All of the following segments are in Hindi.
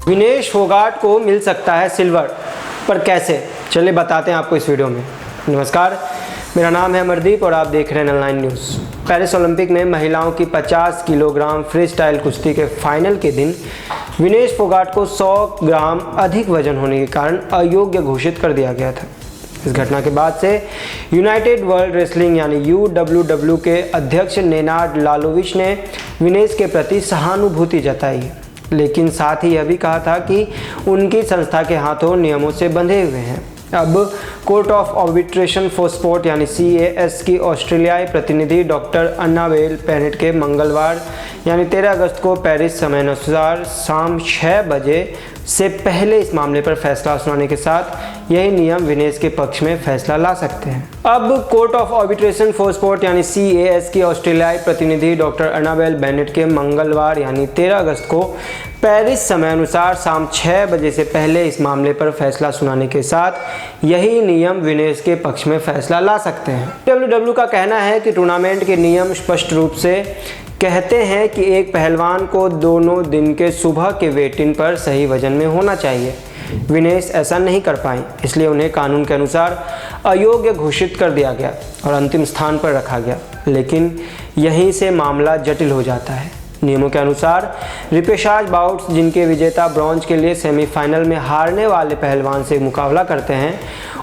विनेश फोगाट को मिल सकता है सिल्वर, पर कैसे? चलिए बताते हैं आपको इस वीडियो में। नमस्कार, मेरा नाम है अमरदीप और आप देख रहे हैं ऑनलाइन न्यूज़। पेरिस ओलंपिक में महिलाओं की 50 किलोग्राम फ्री स्टाइल कुश्ती के फाइनल के दिन विनेश फोगाट को 100 ग्राम अधिक वजन होने के कारण अयोग्य घोषित कर दिया गया था। इस घटना के बाद से यूनाइटेड वर्ल्ड रेसलिंग यानी UWW के अध्यक्ष नेनार्ड लालोविच ने विनेश के प्रति सहानुभूति जताई है, लेकिन साथ ही यह भी कहा था कि उनकी संस्था के हाथों नियमों से बंधे हुए हैं। अब court of arbitration for sport यानी CAS की ऑस्ट्रेलियाई प्रतिनिधि डॉक्टर अन्नाबेल पेनेट के मंगलवार यानी 13 अगस्त को पेरिस समय अनुसार शाम 6 बजे से पहले इस मामले पर फैसला सुनाने के साथ यही नियम विनेश के पक्ष में फैसला ला सकते हैं। अब court of arbitration for sport यानी CAS की ऑस्ट्रेलियाई प्रतिनिधि डॉक्टर अन्नाबेल बेनेट के मंगलवार यानी 13 अगस्त को पेरिस समय अनुसार शाम 6 बजे से पहले इस मामले पर फैसला सुनाने के साथ यही नियम विनेश के पक्ष में फैसला ला सकते हैं। WWE का कहना है कि टूर्नामेंट के नियम स्पष्ट रूप से कहते हैं कि एक पहलवान को दोनों दिन के सुबह के वेट इन पर सही वजन में होना चाहिए। विनेश ऐसा नहीं कर पाए, इसलिए उन्हें कानून के अनुसार अयोग्य घोषित कर दिया गया और अंतिम स्थान पर रखा गया। लेकिन यहीं से मामला जटिल हो जाता है। नियमों के अनुसार रिपेशाज बाउट्स जिनके विजेता ब्रॉन्ज के लिए सेमीफाइनल में हारने वाले पहलवान से मुकाबला करते हैं,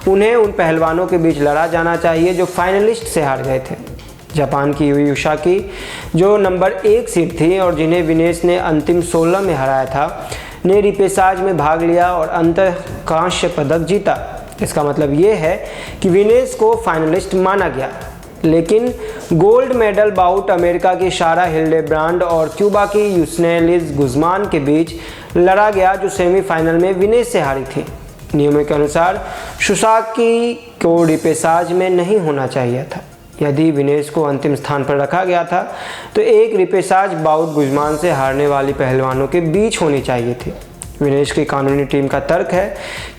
उन्हें उन पहलवानों के बीच लड़ा जाना चाहिए जो फाइनलिस्ट से हार गए थे। जापान की यूई उसाकी जो नंबर 1 सीड थी और जिन्हें विनेश ने अंतिम 16 में हराया था, ने रिपेशाज में भाग लिया और अंततः कांस्य पदक जीता। इसका मतलब ये है कि विनेश को फाइनलिस्ट माना गया, लेकिन गोल्ड मेडल बाउट अमेरिका की सारा हिल्डेब्रांड और क्यूबा की यूस्नेलिज गुज़मान के बीच लड़ा गया जो सेमीफाइनल में विनेश से हारी थी। नियमों के अनुसार उसाकी को रिपेशाज में नहीं होना चाहिए था। यदि विनेश को अंतिम स्थान पर रखा गया था तो एक रिपेशाज बाउट गुज़मान से हारने वाली पहलवानों के बीच होनी चाहिए थी। विनेश की कानूनी टीम का तर्क है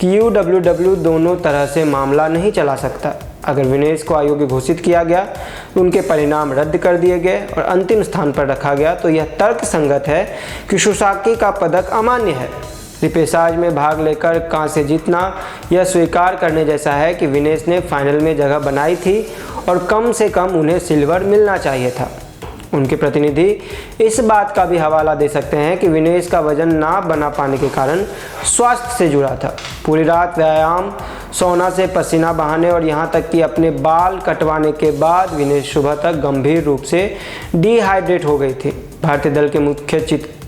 कि UWW दोनों तरह से मामला नहीं चला सकता। अगर विनेश को अयोग्य घोषित किया गया, उनके परिणाम रद्द कर दिए गए और अंतिम स्थान पर रखा गया, तो यह तर्क संगत है कि उसाकी का पदक अमान्य है। रिपेशाज में भाग लेकर कांस्य जीतना यह स्वीकार करने जैसा है कि विनेश ने फाइनल में जगह बनाई थी और कम से कम उन्हें सिल्वर मिलना चाहिए था। उनके प्रतिनिधि इस बात का भी हवाला दे सकते हैं कि विनेश का वजन ना बना पाने के कारण स्वास्थ्य से जुड़ा था। पूरी रात व्यायाम, सोना से पसीना बहाने और यहाँ तक कि अपने बाल कटवाने के बाद विनेश सुबह तक गंभीर रूप से डिहाइड्रेट हो गई थी। भारतीय दल के मुख्य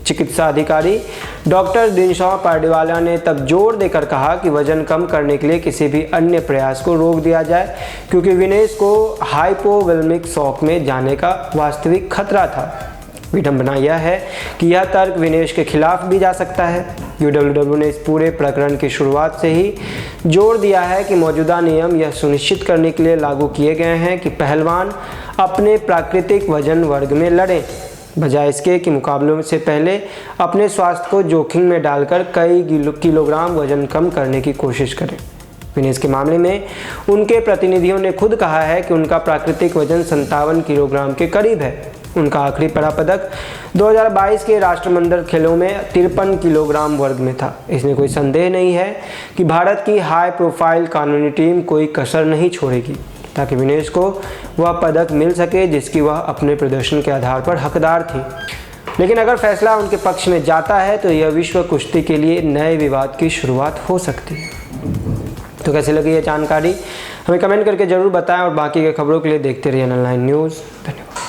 चिकित्सा अधिकारी डॉक्टर दिनशॉ पारडीवाला ने तब जोर देकर कहा कि वजन कम करने के लिए किसी भी अन्य प्रयास को रोक दिया जाए, क्योंकि विनेश को हाइपोवोलेमिक शॉक में जाने का वास्तविक खतरा था। विडंबना यह है कि यह तर्क विनेश के खिलाफ भी जा सकता है। UWW ने इस पूरे प्रकरण की शुरुआत से ही जोर दिया है कि मौजूदा नियम यह सुनिश्चित करने के लिए लागू किए गए हैं कि पहलवान अपने प्राकृतिक वजन वर्ग में लड़ें, बजाय इसके कि मुकाबलों से पहले अपने स्वास्थ्य को जोखिम में डालकर कई किलोग्राम वजन कम करने की कोशिश करें। विनेश के मामले में उनके प्रतिनिधियों ने खुद कहा है कि उनका प्राकृतिक वजन 57 किलोग्राम के करीब है। उनका आखिरी पड़ा पदक 2022 के राष्ट्रमंडल खेलों में 53 किलोग्राम वर्ग में था। इसमें कोई संदेह नहीं है कि भारत की हाई प्रोफाइल कानूनी टीम कोई कसर नहीं छोड़ेगी ताकि विनेश को वह पदक मिल सके जिसकी वह अपने प्रदर्शन के आधार पर हकदार थी। लेकिन अगर फैसला उनके पक्ष में जाता है तो यह विश्व कुश्ती के लिए नए विवाद की शुरुआत हो सकती है। तो कैसी लगी ये जानकारी हमें कमेंट करके ज़रूर बताएं और बाकी के खबरों के लिए देखते रहिए ऑनलाइन न्यूज़। धन्यवाद।